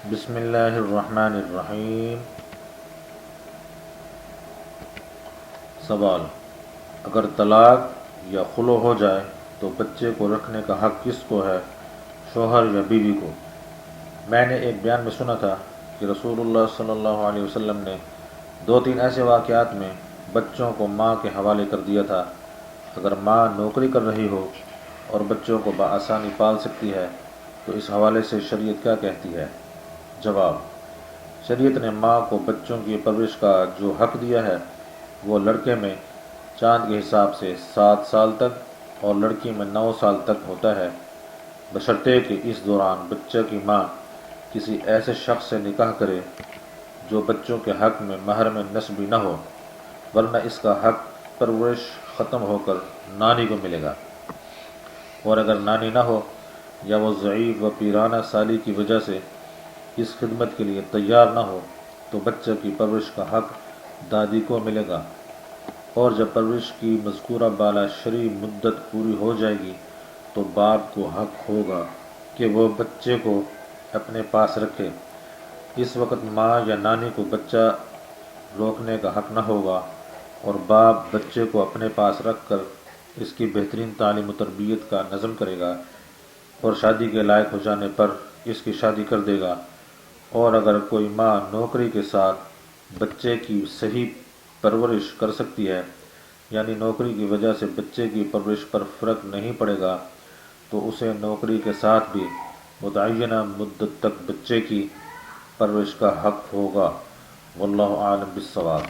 بسم اللہ الرحمن الرحیم۔ سوال: اگر طلاق یا خلع ہو جائے تو بچے کو رکھنے کا حق کس کو ہے، شوہر یا بیوی کو؟ میں نے ایک بیان میں سنا تھا کہ رسول اللہ صلی اللہ علیہ وسلم نے 2-3 ایسے واقعات میں بچوں کو ماں کے حوالے کر دیا تھا۔ اگر ماں نوکری کر رہی ہو اور بچوں کو بآسانی پال سکتی ہے تو اس حوالے سے شریعت کیا کہتی ہے؟ جواب: شریعت نے ماں کو بچوں کی پرورش کا جو حق دیا ہے وہ لڑکے میں چاند کے حساب سے 7 سال تک اور لڑکی میں 9 سال تک ہوتا ہے، بشرطے کہ اس دوران بچہ کی ماں کسی ایسے شخص سے نکاح کرے جو بچوں کے حق میں محرم نسبی نہ ہو، ورنہ اس کا حق پرورش ختم ہو کر نانی کو ملے گا، اور اگر نانی نہ ہو یا وہ ضعیف و پیرانہ سالی کی وجہ سے اس خدمت کے لیے تیار نہ ہو تو بچہ کی پرورش کا حق دادی کو ملے گا، اور جب پرورش کی مذکورہ بالا شرعی مدت پوری ہو جائے گی تو باپ کو حق ہوگا کہ وہ بچے کو اپنے پاس رکھے۔ اس وقت ماں یا نانی کو بچہ روکنے کا حق نہ ہوگا، اور باپ بچے کو اپنے پاس رکھ کر اس کی بہترین تعلیم و تربیت کا نظم کرے گا، اور شادی کے لائق ہو جانے پر اس کی شادی کر دے گا۔ اور اگر کوئی ماں نوکری کے ساتھ بچے کی صحیح پرورش کر سکتی ہے، یعنی نوکری کی وجہ سے بچے کی پرورش پر فرق نہیں پڑے گا، تو اسے نوکری کے ساتھ بھی متعینہ مدت تک بچے کی پرورش کا حق ہوگا۔ واللہ اعلم بالصواب۔